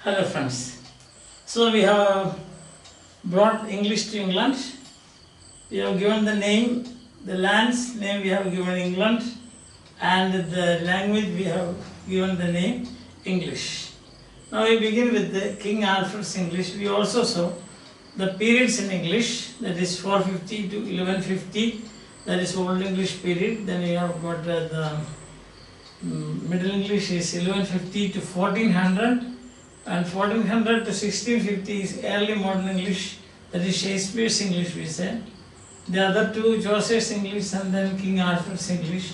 Hello friends. So we have brought English to England. We have given the name, the land's name we have given England, and the language we have given the name English. Now we begin with the King Alfred's English. We also saw the periods in English, that is 450 to 1150, that is Old English period. Then we have got the Middle English is 1150 to 1400. And 1400 to 1650 is early modern English, that is Shakespeare's English we say. The other two, Joseph's English and then King Alfred's English.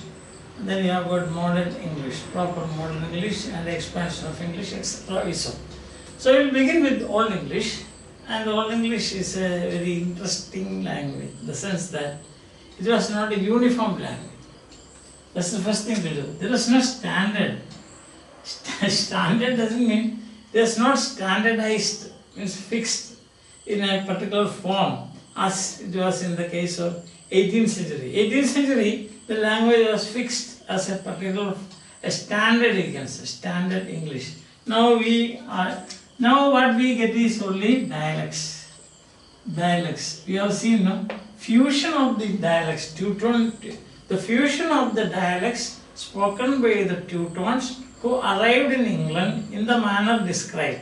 And then you have got modern English, proper modern English and expansion of English, etc. we saw. So we will begin with Old English, and Old English is a very interesting language in the sense that it was not a uniform language. That's the first thing to do. There is no standard. Standard doesn't mean there's not standardized, means fixed in a particular form as it was in the case of 18th century. 18th century, the language was fixed as a particular, a standard, you can say, standard English. Now what we get is only dialects. Dialects. We have seen no? Fusion of the dialects, the fusion of the dialects spoken by the Teutons who arrived in England in the manner described.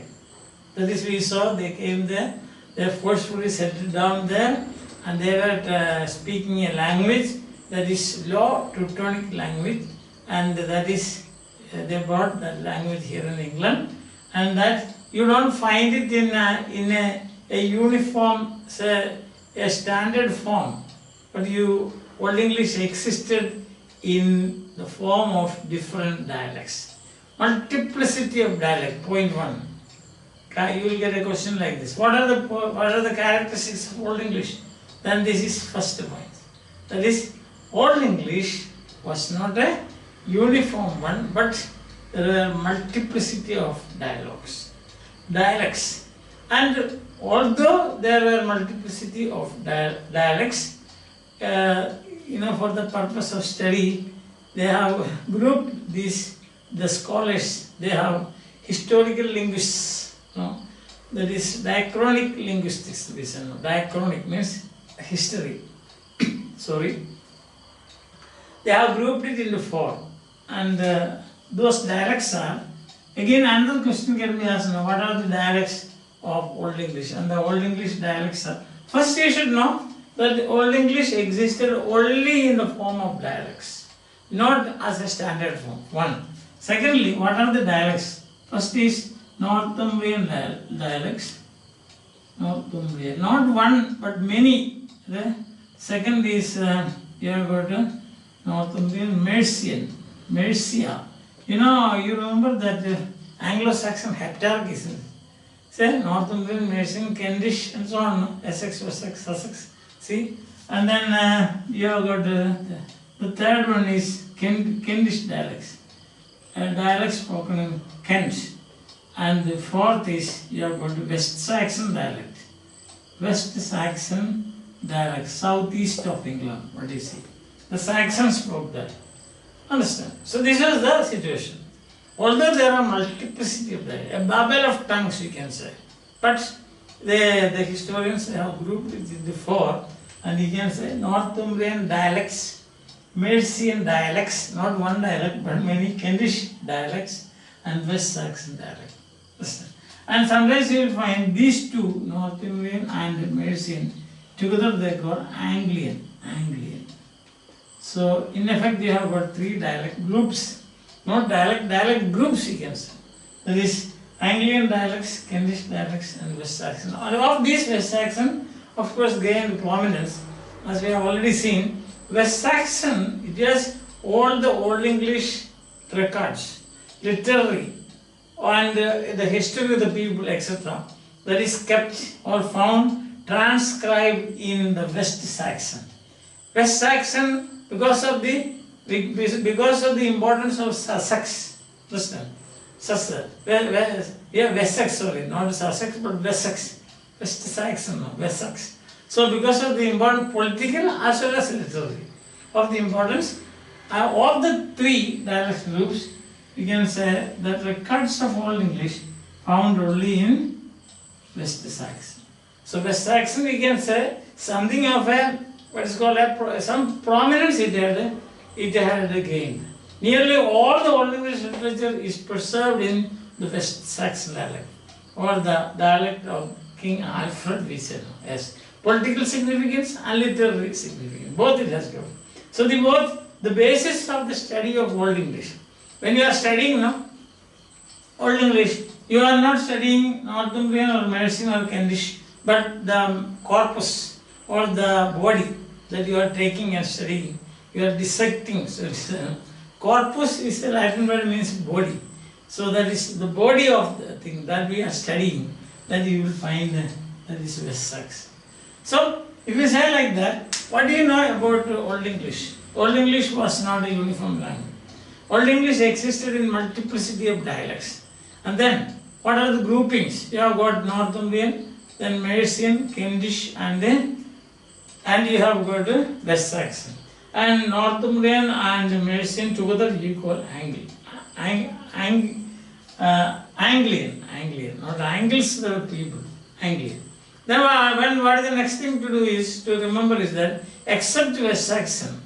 That is, we saw they came there, they forcefully settled down there, and they were speaking a language that is low Teutonic language, and that is, they brought that language here in England, and that you don't find it in a uniform, say, a standard form, but Old English existed in the form of different dialects. Multiplicity of dialect, point 1. You will get a question like this. What are the characteristics of Old English? Then this is first point. That is, Old English was not a uniform one, but there were multiplicity of dialects. And although there were multiplicity of dialects, for the purpose of study, they have grouped the scholars, they have historical linguists, that is diachronic linguistics. Diachronic means history. Sorry. They have grouped it into 4, and those dialects are, again another question can be asked now, what are the dialects of Old English? And the Old English dialects are, first you should know that Old English existed only in the form of dialects, not as a standard form, 1. Secondly, what are the dialects? First is Northumbrian dialects. Northumbrian, not one but many. The second is you have got Northumbrian Mercia. You remember that Anglo-Saxon heptarchy. Say Northumbrian, Mercian, Kentish, and so on. Essex, Wessex, Sussex. See, and then you have got the third one is Kentish dialects. Dialects spoken in Kent, and the fourth is you have got the West Saxon dialect. West Saxon dialect, southeast of England. What do you see? The Saxons spoke that. Understand? So this was the situation. Although there are multiplicity of dialects, a babel of tongues you can say, but the historians have grouped it into 4, and you can say Northumbrian dialects, Mercian dialects, not one dialect but many Kentish dialects, and West Saxon dialect. And sometimes you will find these two, Northumbrian and Mercian, together they call Anglian. So in effect you have got 3 dialect groups, not dialect groups you can say. That is Anglian dialects, Kentish dialects, and West Saxon. And of these, West Saxon of course gained prominence, as we have already seen. West Saxon, it has all the Old English records, literary, and the history of the people, etc., that is kept or found transcribed in the West Saxon. West Saxon, because of the importance of Sussex, listen, Sussex, Wessex, sorry, not Sussex, but Wessex, West Saxon, no, Wessex. So because of the important political as well as literary of the importance of the 3 dialect groups, we can say that records of Old English found only in West Saxon. So West Saxon, we can say something of a what is called some prominence it had gained. Nearly all the Old English literature is preserved in the West Saxon dialect, or the dialect of King Alfred, we said. Yes, political significance and literary significance, both it has given. So the basis of the study of Old English. When you are studying now Old English, you are not studying Northumbrian or Mercian or Kentish, but the corpus or the body that you are taking and studying. You are dissecting. So corpus is the Latin word, means body. So that is the body of the thing that we are studying, that you will find that is West Saxon. So if you say like that, what do you know about Old English? Old English was not a uniform language. Old English existed in multiplicity of dialects. And then, what are the groupings? You have got Northumbrian, then Mercian, Kentish, and you have got West Saxon. And Northumbrian and Mercian together equal Anglian, not Angles, the people, Anglian. Then what is the next thing to do is, to remember is that, except West Saxon,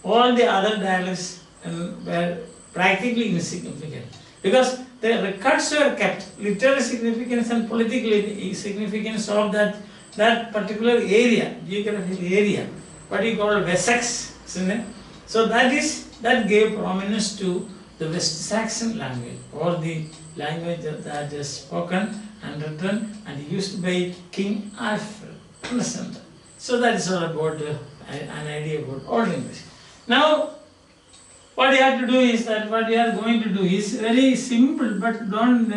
all the other dialects were practically insignificant. Because the records were kept, literary significance and political significance of that particular area, geographical area, what you call Wessex, isn't it? So that gave prominence to the West Saxon language, or the language that is spoken and written and used by King Alfred. Understand that? So that is all about an idea about Old English. Now, what you have to do is that what you are going to do is very simple, but don't.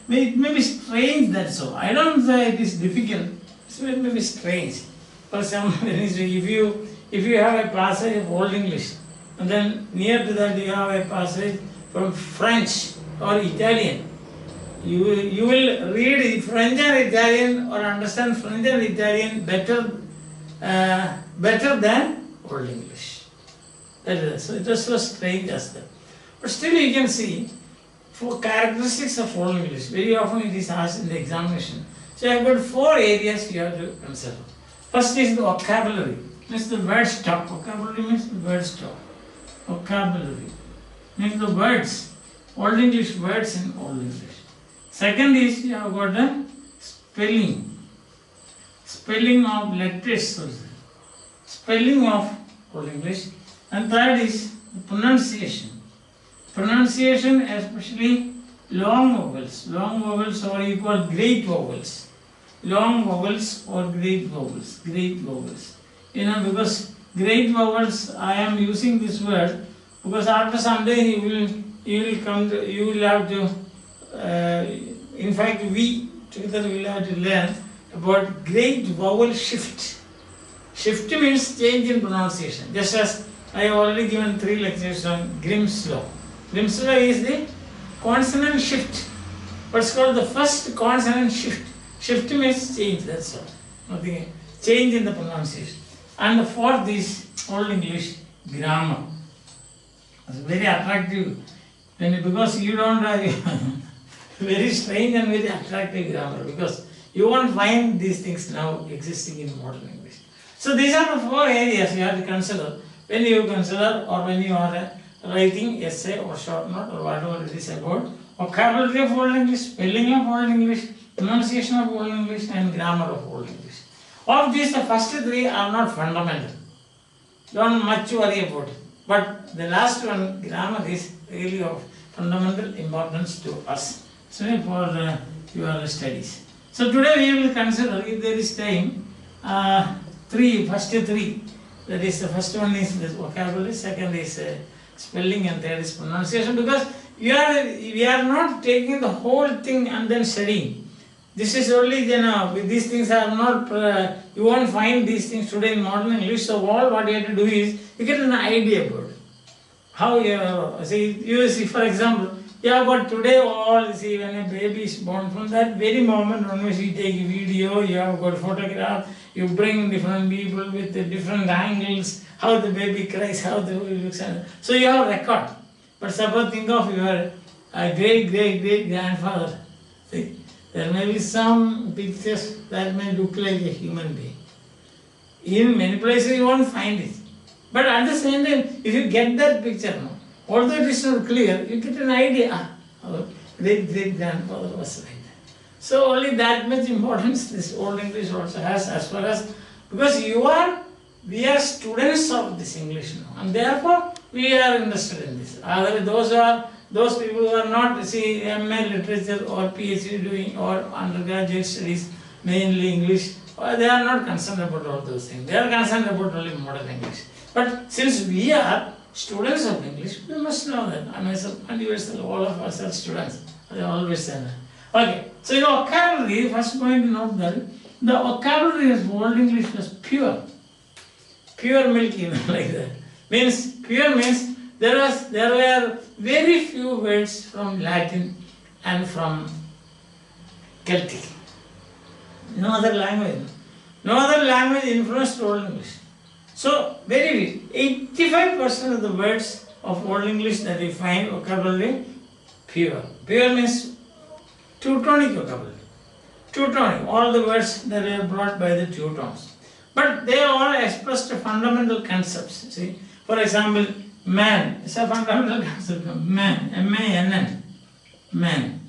It may be strange. That's so. I don't say it is difficult. It may be strange. For some, if you have a passage of Old English, and then near to that you have a passage from French or Italian, you will read French and Italian or understand French and Italian better than Old English. So it was so strange as that. But still you can see, for characteristics of Old English, very often it is asked in the examination. So I have got 4 areas you have to consider. First is the vocabulary, means the word stock. Vocabulary means the word stock. Vocabulary means the words, Old English words in Old English. Second is you have got the spelling of letters, spelling of Old English. And third is the pronunciation. Pronunciation, especially long vowels or you call great vowels. Long vowels or great vowels. You know, because great vowels, I am using this word because after some day you will have to, in fact we together will have to learn about great vowel shift. Shift means change in pronunciation. Just as I have already given 3 lectures on Grimm's law. Grimm's law is the consonant shift. What's called the first consonant shift. Shift means change, that's all. Nothing. Change in the pronunciation. And the fourth is Old English grammar. It's very attractive. Because you don't have very strange and very attractive grammar. Because you won't find these things now existing in modern English. So these are the 4 areas you have to consider. When you consider or when you are writing essay or short note or whatever it is about vocabulary of Old English, spelling of Old English, pronunciation of Old English and grammar of Old English. Of these, the first 3 are not fundamental. Don't much worry about it. But the last one, grammar, is really of fundamental importance to us. So for your studies. So today we will consider, if there is time, first 3. That is, the first one is the vocabulary, second is spelling, and third is pronunciation. Because we are not taking the whole thing and then studying. This is only, these things are not, you won't find these things today in modern English. So all what you have to do is, you get an idea about it. How you see, for example, you have got today all, see, when a baby is born, from that very moment onwards you take a video, you have got photograph, you bring different people with different angles, how the baby cries, how the baby looks. So you have record. But suppose think of your great grandfather, See, there may be some pictures that may look like a human being. In many places you won't find it. But at the same time, if you get that picture, no, although it is not clear, you get an idea. Our great grandfather was like that. So only that much importance this Old English also has, as far as, because we are students of this English now, and therefore we are interested in this. Those people who are not, see, MA literature or PhD doing or undergraduate studies, mainly English, they are not concerned about all those things. They are concerned about only modern English. But since we are students of English, we must know that. I myself and yourself, all of us are students. I always say that. Okay, so in vocabulary, first going to note that the vocabulary of Old English was pure. Pure milk, even like that. Pure means there were very few words from Latin and from Celtic. No other language influenced Old English. So, very 85% of the words of Old English that we find vocabulary pure. Pure means Teutonic vocabulary. Teutonic, all the words that were brought by the Teutons. But they all expressed fundamental concepts. See, for example, man is a fundamental concept of man, M-A-N-N, man.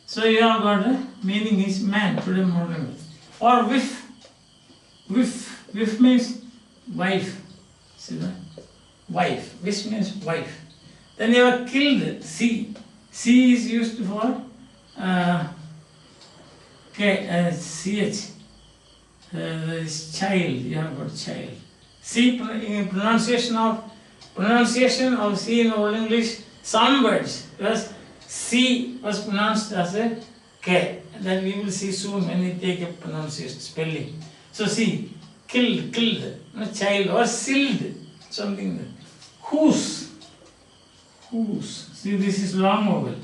So you have got the meaning is man, today modern. Or whiff means wife. See that? Wife. Which means wife. Then you have killed, see. See is used for CH. Is child. You have got child. See, pronunciation of C in Old English, some words, because C was pronounced as a K. That we will see soon when we take a pronunciation, spelling. So see, killed, child, or sealed, something like whose. See, this is long vowel.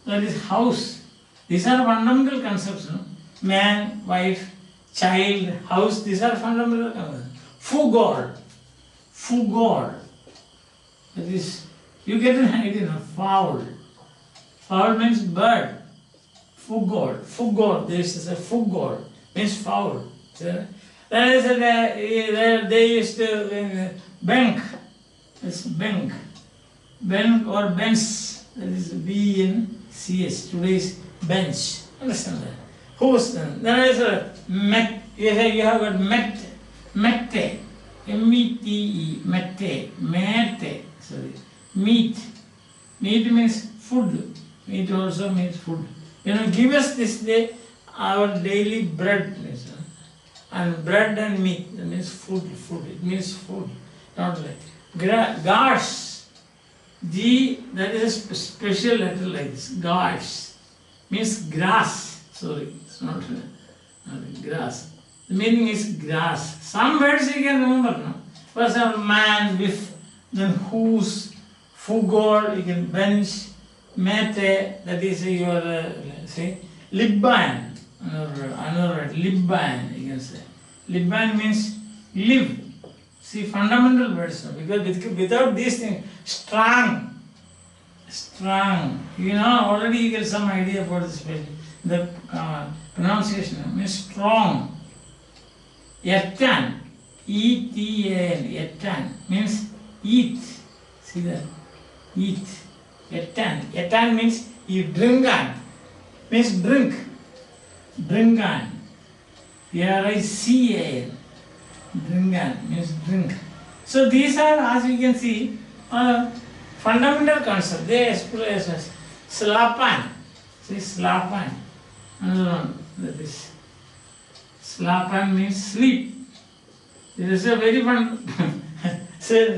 That is house. These are fundamental concepts, no? Man, wife, child, house, these are fundamental concepts. Fugor. That is, you get an idea, no? Fowl. Fowl means bird. Fugor, this is a fugor, means fowl. That is they used to bank. It's bank. Bank or bench. That is B-N-C-H. Today's bench. Understand that? Who's then? Then there is a met. You have got mette. M-E-T-E. Mette. Sorry. Meat. Meat means food. Meat also means food. Give us this day our daily bread. And bread and meat, that means food. It means food. Not like gars. G, that is a special letter like this. Gars means grass. Sorry, it's not grass. The meaning is grass. Some words you can remember now. For example, man, with, then whose, fugor, you can bench, mete, that is your, say, libban. Another word, libban, you can say. Libban means live. See, fundamental words, because without these things, strong. Already you get some idea about this. The pronunciation means strong. Yettan, E-T-A-N, yettan means eat. See that? Eat. Yettan means you drink on. Means drink. Drink on. R-I-C-A-N. Drink on means drink. So these are, as you can see, fundamental concepts. They express as slapan. See, slapan. Another one, that is slapan means sleep. It is a very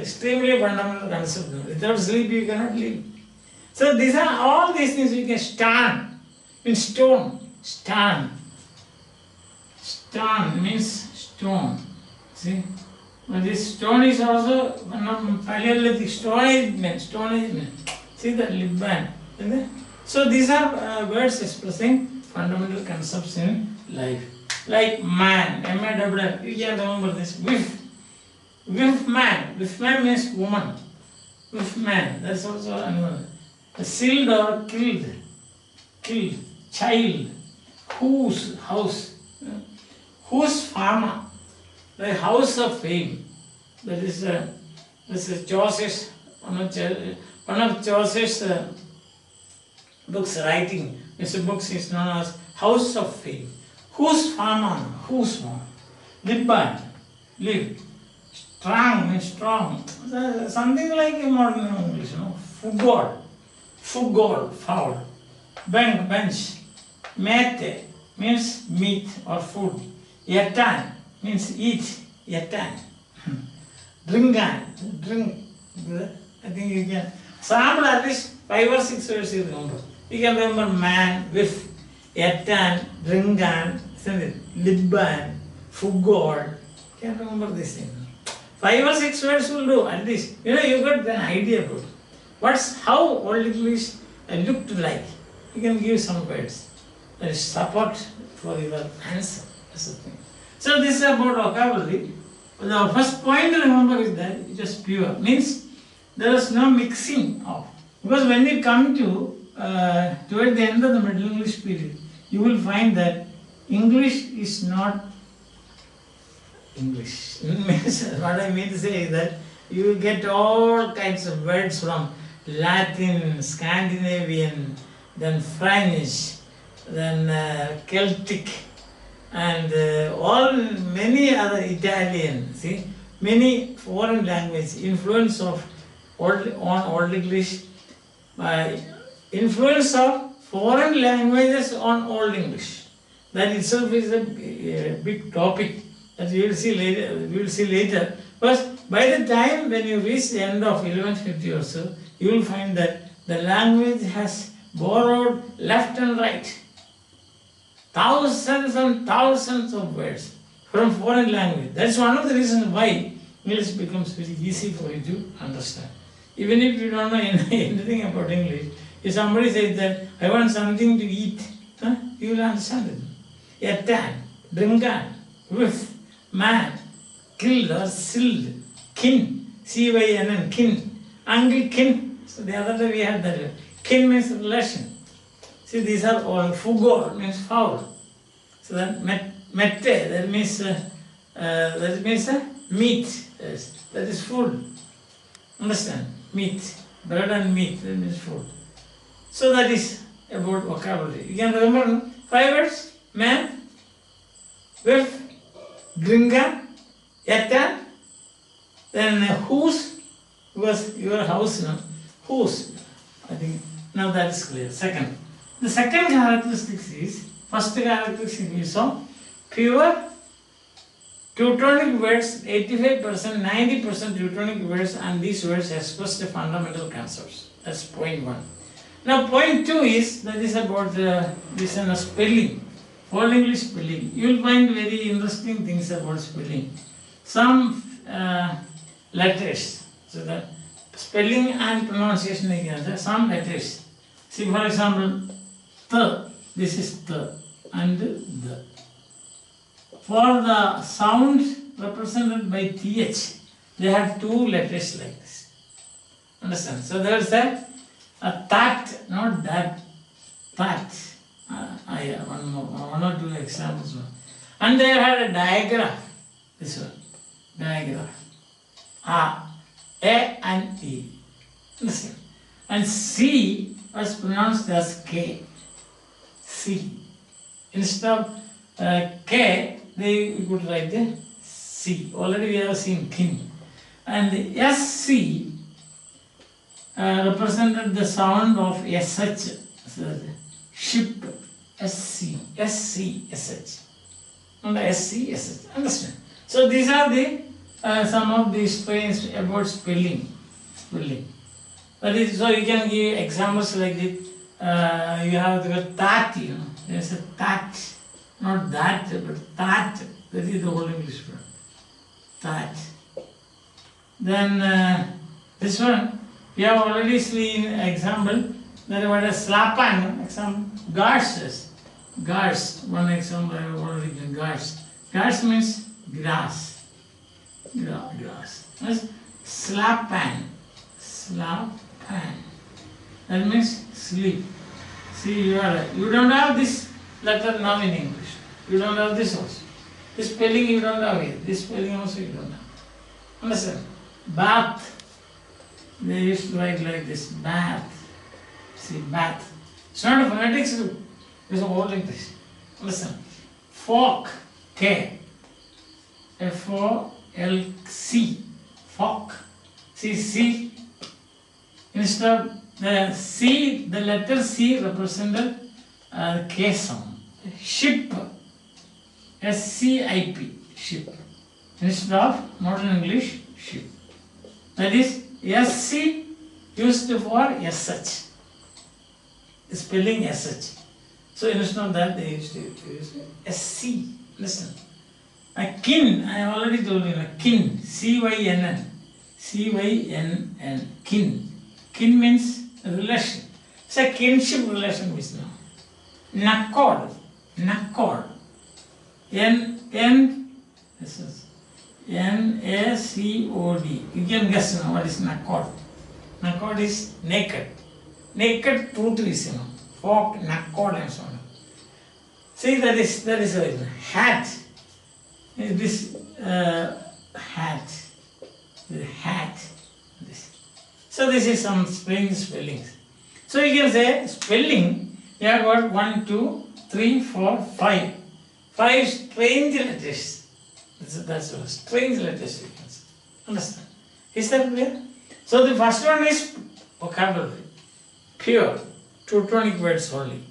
extremely fundamental concept. Without sleep you cannot live. So these are all these things you can stand. Means stone. Stand. Stone means stone. See? But this stone is also Paleolithic. Stone Age meant. See the libban. So these are words expressing fundamental concepts in life. Like man, M-A-W-N. You can remember this. Whiff man. Whiff man means woman. Whiff man. That's also another. Sealed or killed. child, whose, house, whose farmer, the house of fame. That is this is Chaucer's, one of Chaucer's books writing. This books is known as House of Fame. Whose farmer? Whose farm? Liban, live. Strong means strong. Something like modern English, you know. Fugol, fowl. Bank, bench. Mete means meat or food. Yatan means eat. Yatan. Dringan, drink. I think you can. Sample at least 5 or 6 words you remember. You can remember man, with, yatan, dringan, Liban, fugol. You can remember this thing. 5 or 6 words will do at least. You know, you got an idea about how Old English looked like. You can give some words. There is support for your answer. That's the thing. So this is about vocabulary. The first point to remember is that it is pure. Means there is no mixing of. Because when you come to toward the end of the Middle English period, you will find that English is not English. What I mean to say is that you will get all kinds of words from Latin, Scandinavian, then French, then Celtic, and many other Italian. See, many foreign language influence of on Old English, influence of foreign languages on Old English. That itself is a big topic that we will see later. But by the time when you reach the end of 1150 or so, you will find that the language has borrowed left and right thousands and thousands of words from foreign language. That's one of the reasons why English becomes very easy for you to understand. Even if you don't know anything about English, if somebody says that I want something to eat, you will understand it. Yatan, drinkan, whiff, man, killed or silled, kin, C-Y-N-N, kin, Anglican. So the other day we had that. Kin means relation. See, these are all. Fugor means fowl. So that mette, that means meat. Yes, that is food. Understand? Meat, bread and meat. That means food. So that is about vocabulary. You can remember 5 words: man, with, gringa, yata, then whose, was your house, no? Whose? I think now that is clear. Second. The second characteristic is, first characteristic we saw, pure Teutonic words, 85%, 90% Teutonic words, and these words express the fundamental concepts. That's point 1. Now point 2 is, that is about this spelling. Old English spelling. You will find very interesting things about spelling. Some letters. So the spelling and pronunciation again. Some letters. See, for example, the. This is the and the. For the sound represented by th, they have 2 letters like this. Understand? So there is a that, not that. That. One or 2 examples. And they had a diagram. This one. Diagram. A and E. Understand? And C was pronounced as K. C. Instead of K, they could write the C. Already we have seen king. And the SC represented the sound of SH. So ship. SC. SH. And the SC, SH. Understand? So these are the some of these points about spelling. That is, so you can give examples like this. You have the that, you know. There is a that, not that, but that. That is the Old English word. That. Then this one, we have already seen example. There was a slapan, example. Guards. Guards. One example I have already given. Guards. Guards means grass. Grass. That's slapan. Slapan. That means sleep. See, you don't have this letter now in English. You don't have this also. This spelling you don't have here. This spelling also you don't have. Understand? Bath. They used to write like this. Bath. See, bath. It's not a phonetics rule. It's a whole English. Understand? Fork. K. F-O-L-C. Fork. See, C. Instead of the C, the letter C represented K sound. Ship. S-C-I-P. Ship. Instead of modern English, ship. That is S-C used for S-H. Spelling S-H. So instead of that they used to use S-C. Listen. A kin, I already told you, a kin. C-Y-N-N. C-Y-N-N. Kin. Kin means relation. It's a kinship relation means now. Nacord. Nacord. This is N-A-C-O-D. You can guess now what is nacord. Nacord is naked. Naked truth is, fork, nacord and so on. See, that is a hat. This hat. The hat. This. So this is some strange spellings. So you can say spelling, you have got 1, 2, 3, 4, 5. 5 strange letters. That's what strange letters you can say. Understand? Is that clear? So the first one is vocabulary. Pure. Teutonic words only.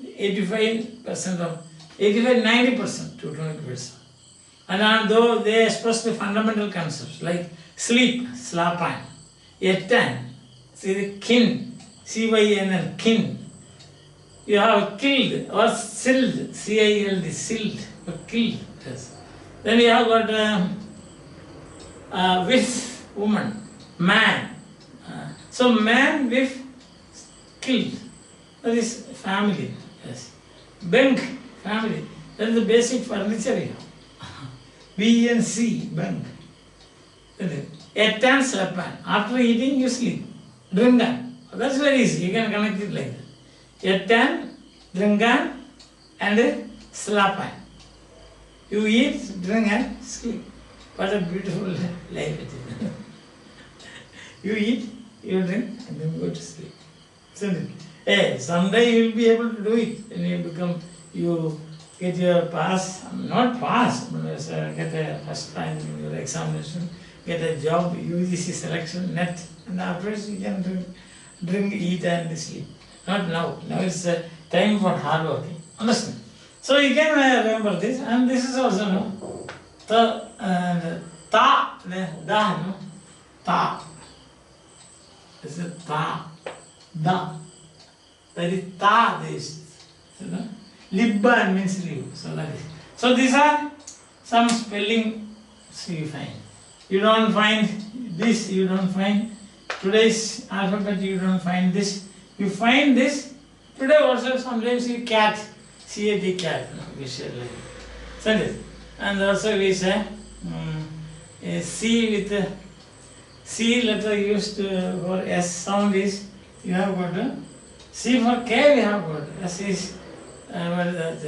90% Teutonic words. And though they express the fundamental concepts like sleep, slapan, etan, see the kin, C-Y-N-N, kin. You have killed or silled, C-I-L-D, silled, or killed. Yes. Then you have got with, woman, man. So man with killed, that is family. Yes. Bank, family, that is the basic furniture here. B and C, bank. Etan, slapan. After eating, you sleep. Drinkan. That's very easy. You can connect it like that. Etan, drinkan, and slapan. You eat, drink, and sleep. What a beautiful life it is. You eat, you drink, and then go to sleep. Isn't it? Hey, someday you will be able to do it. When you get your pass, not pass, but get a first time in your examination, get a job, UGC selection, net, and afterwards you can drink, eat, and sleep. Not now. Now it's time for hard working. Understand? So you can remember this, and this is also ta, da, no? Ta. This is ta, da. That is ta, this. Libban means leave. So that is. So these are some spelling you find. You don't find this, you don't find today's alphabet, you don't find this. You find this. Today also sometimes you cat, C-A-T, cat. We say like that. And also we say a C with a C letter used for S sound is, you have got a C for K, we have got S is what is that?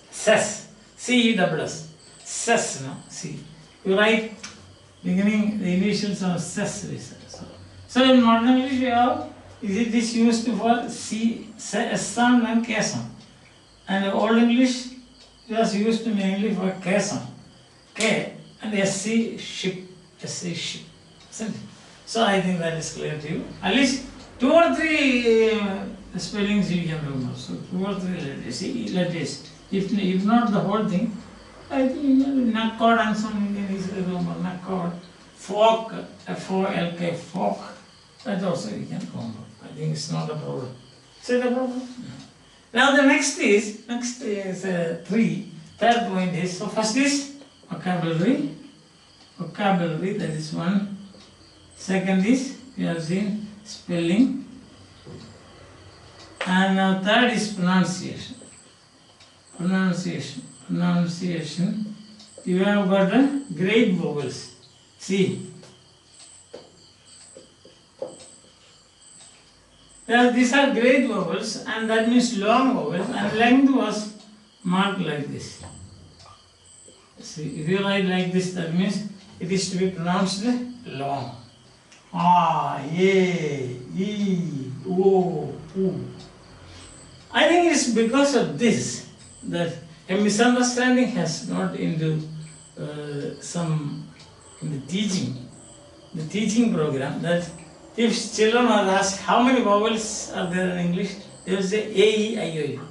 Ses. C-E-S-S. Ses, no? C. You write beginning the initials of ses. So in modern English you have this used for C, S sound and K sound. And Old English was used mainly for K sound. K and SC ship. SC ship. So I think that is clear to you. At least 2 or 3 spellings you can remember. So 2 or 3 letters. If not the whole thing, I think nacord and some Indian is remember. Nacord. Fork, F-O-L-K, fork. That also you can remember. I think it's not a problem. Is it a problem? No. Now the next is 3. Third point is, so first is vocabulary. Vocabulary, that is one. Second is, we have seen spelling. And now third is pronunciation. Pronunciation. You have got the great vowels. See. These are great vowels, and that means long vowels, and length was marked like this. See, if you write like this, that means it is to be pronounced long. A, E, O, U. I think it's because of this that a misunderstanding has got into in the teaching program, that if children are asked how many vowels are there in English, they will say A, E, I, O, U.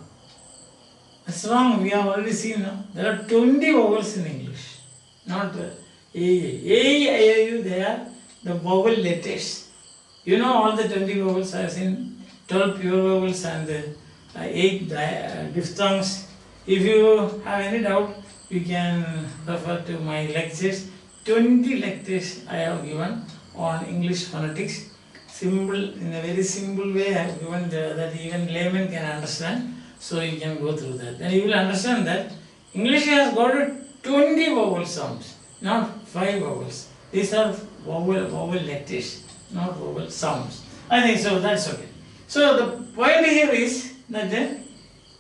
That's wrong. We have already seen now. There are 20 vowels in English, not A, E, I, O, U. They are the vowel letters. You know all the 20 vowels. I have seen 12 pure vowels and 8 diphthongs. If you have any doubt, you can refer to my lectures. 20 lectures I have given on English phonetics. Simple, in a very simple way I have given that even layman can understand. So you can go through that. Then you will understand that English has got 20 vowel sounds, not 5 vowels. These are vowel letters, not vowel sounds. I think so, that's okay. So the point here is that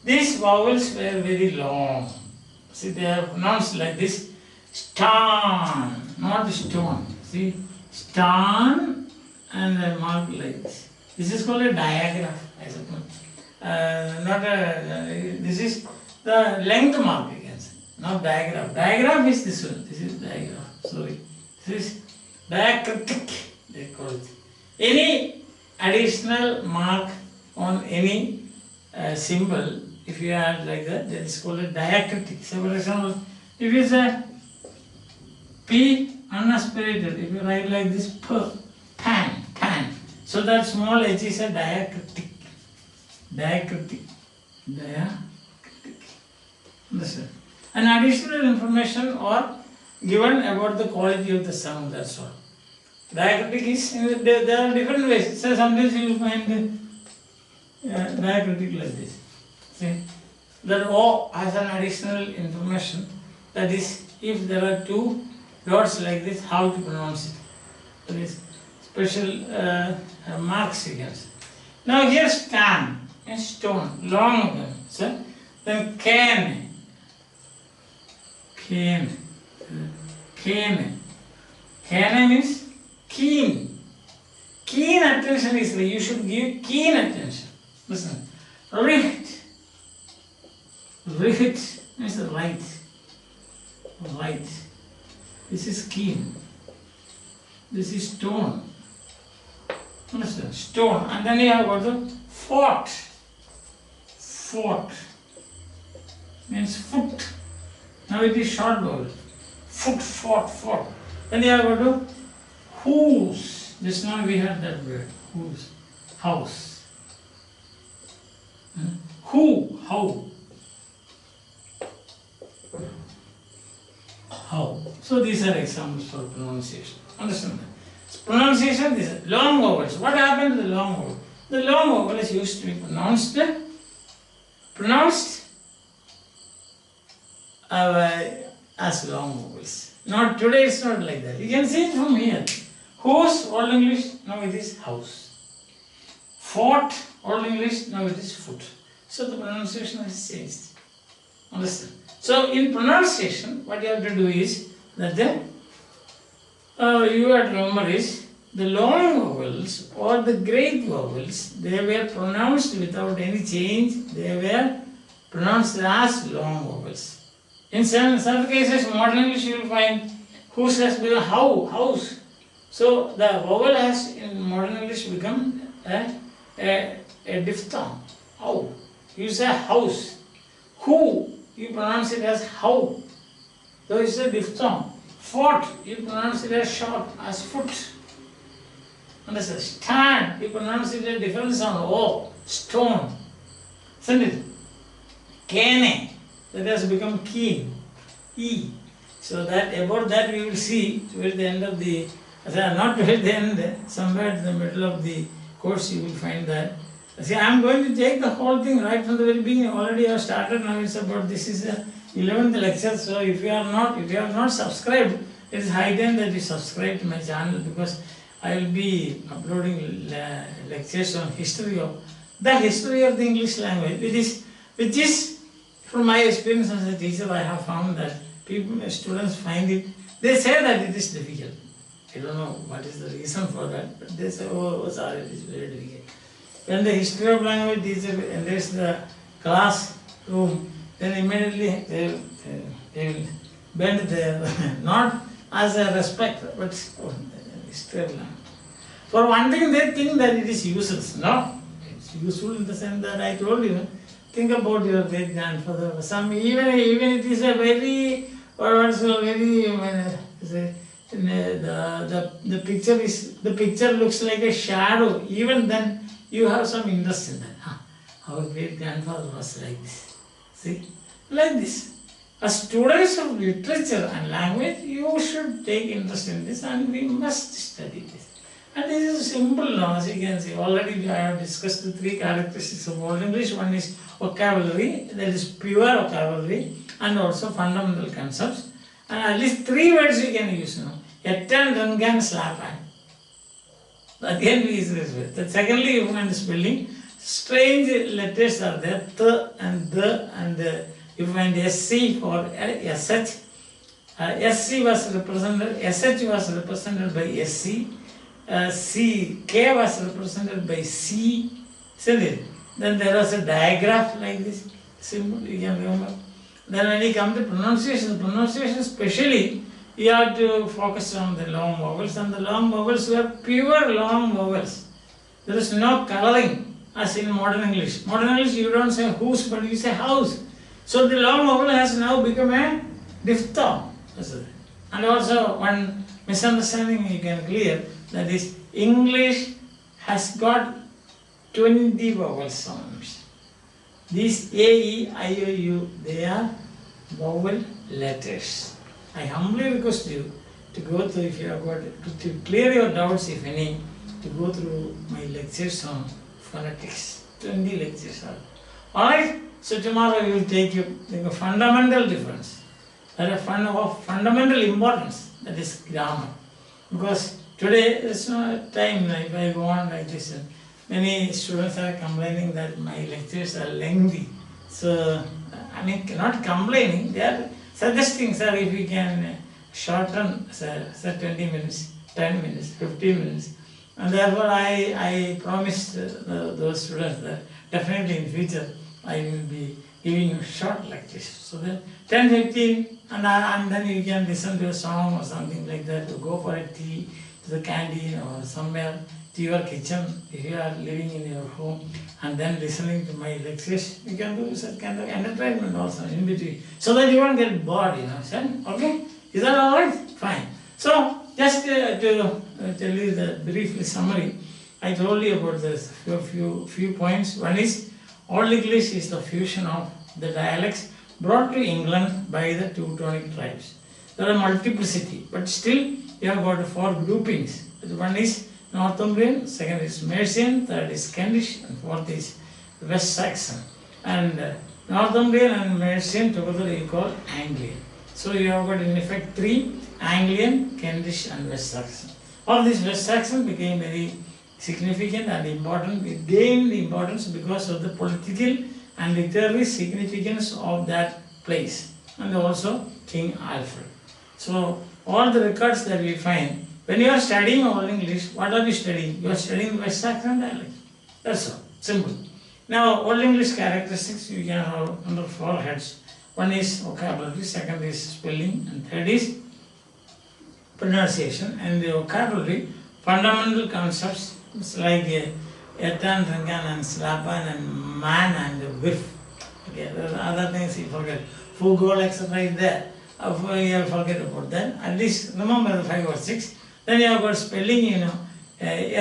these vowels were very long. See, they are pronounced like this. Stan, not stone. See, stan, and I marked like this. This is called a diagraph, I suppose. This is the length mark, you can say, not diagraph. Diagraph is this one. This is diagraph. Sorry. This is diacritic, they call it. Any additional mark on any symbol, if you add like that is called a diacritic. So, for example, if you say P unaspirated, if you write like this, P, pan. So that small h is a diacritic. Diacritic. Understand? And additional information or given about the quality of the sound, that's all. Diacritic is, there are different ways. So sometimes you will find diacritic like this. See? That O has an additional information. That is, if there are 2 dots like this, how to pronounce it. That is special marks you can say. Now here stan and stone, long of them. So then cane. Cane means keen. Keen attention is like, you should give keen attention. Listen. Rivet means right. This is keen. This is stone. Understand? Stone. And then you have got the fort. Fort means foot. Now it is short vowel. Foot, fort. Then you have got to whose. Just now we had that word. Whose. House. Who. How. So these are examples for pronunciation. Understand that? So pronunciation, these are long vowels. What happened to the long vowel? The long vowel is used to be pronounced as long vowels. Not today, it's not like that. You can see it from here. Whose, Old English, now it is house. Fort, Old English, now it is foot. So the pronunciation has changed. Understand? So in pronunciation, what you have to do is that you have to remember is the long vowels or the great vowels, they were pronounced without any change. They were pronounced as long vowels. In some cases, modern English you will find whose has become house. So the vowel has in modern English become a diphthong. How? You say house. Who? You pronounce it as how. So it's a diphthong. Fort, you pronounce it as short, as foot. Understand? Stand, you pronounce it a different sound. O, stone. Isn't it? Cane, that has become keen. E. So that about that we will see towards the end of the, not towards the end, somewhere in the middle of the course you will find that. See, I am going to take the whole thing right from the very beginning. Already I have started, now it's about, this is the 11th lecture. So if you have not subscribed, it is high time that you subscribe to my channel, because I will be uploading lectures on history of the English language, which is from my experience as a teacher. I have found that students find it. They say that it is difficult. I don't know what is the reason for that, but they say, oh, sorry, it is very difficult. When the history of language teacher enters the classroom, then immediately they will bend their, not as a respect, but history of language. For one thing, they think that it is useless. No, it's useful in the sense that I told you. Think about your great grandfather. Even it is a very, the picture looks like a shadow. Even then, you have some interest in that. Our great grandfather was like this. See, like this. As students of literature and language, you should take interest in this, and we must study this. And this is simple now, as you can see. Already I have discussed the three characteristics of Old English. One is vocabulary, that is pure vocabulary, and also fundamental concepts. And at least three words you can use now. Ettan, Rangan, Slapan. Again we use this word. Secondly, you find the spelling. Strange letters are there, th and the, and you find SC for SH. SC was represented, SH was represented by SC. K was represented by C, isn't it? Then there was a diagram like this, symbol, you can remember. Then when you come to pronunciation especially, you have to focus on the long vowels, and the long vowels were pure long vowels. There is no coloring as in modern English. Modern English you don't say whose, but you say house. So the long vowel has now become a diphthong. And also one misunderstanding you can clear, that is, English has got 20 vowel sounds. These A, E, I, O, U, they are vowel letters. I humbly request you to go through, if you have got, to clear your doubts, if any, to go through my lectures on phonetics. 20 lectures are. Alright, so tomorrow we will take a fundamental difference, that is of fundamental importance, that is grammar. Because today there is no time, if I go on like this, many students are complaining that my lectures are lengthy. So, I mean, not complaining, they are suggesting, sir, if we can shorten, sir, 20 minutes, 10 minutes, 15 minutes. And therefore, I promised those students that definitely in future I will be giving you short lectures. So then 10, 15, and then you can listen to a song or something like that, or go for a tea to the canteen or somewhere to your kitchen if you are living in your home, and then listening to my lectures. You can do such kind of entertainment also in between, so that you won't get bored, okay? Is that alright? Fine. So, just to tell you the briefly summary, I told you about this few points. One is, Old English is the fusion of the dialects brought to England by the Teutonic tribes. There are multiplicity, but still you have got 4 groupings. One is Northumbrian, second is Mercian, third is Kentish, and fourth is West Saxon. And Northumbrian and Mercian together you call Anglian. So you have got in effect 3, Anglian, Kentish and West Saxon. All these West Saxon became very significant and important. It gained importance because of the political and literary significance of that place, and also King Alfred. So all the records that we find, when you are studying Old English, what are you studying? You are studying West Saxon dialect. That's all. Simple. Now, Old English characteristics you can have under 4 heads. One is vocabulary, second is spelling, and third is pronunciation. And the vocabulary, fundamental concepts like Ettan, Rangan, and Slapan, and man, and whiff. Okay, there are other things you forget. Fugol, etc. is there. You have forget about that. At least remember the 5 or 6. Then you have got spelling,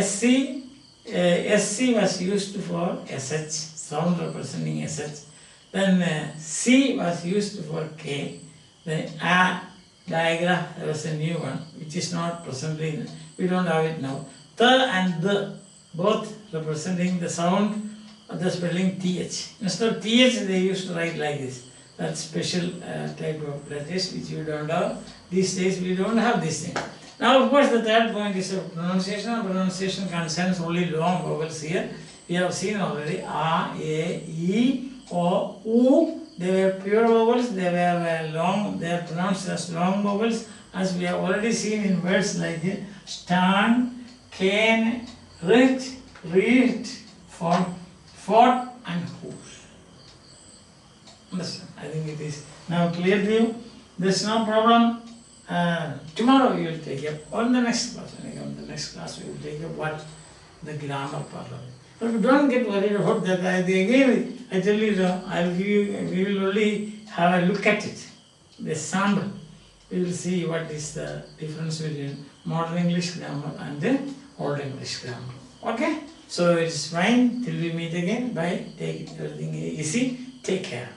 SC. SC was used for SH, sound representing SH. Then C was used for K. Then A, diagram, there was a new one, which is not presently, we don't have it now. The and the, both representing the sound of the spelling TH. Instead of TH, they used to write like this. That's special type of letters which we don't have. These days we don't have this thing. Now, of course, the third point is pronunciation. Pronunciation concerns only long vowels here. We have seen already A, E, O, U. They were pure vowels. They were long. They are pronounced as long vowels, as we have already seen in words like stand, can, read, fought, and whose. Understand? I think it is now clear to you. There's no problem. Tomorrow we will take up, on the next class, when we come to the next class, we will take up what the grammar part of it. But don't get worried about that. Again, I tell you, I'll give you, we will only have a look at it, the sample. We will see what is the difference between modern English grammar and the old English grammar. Okay? So it's fine till we meet again. Bye. Take everything easy. Take care.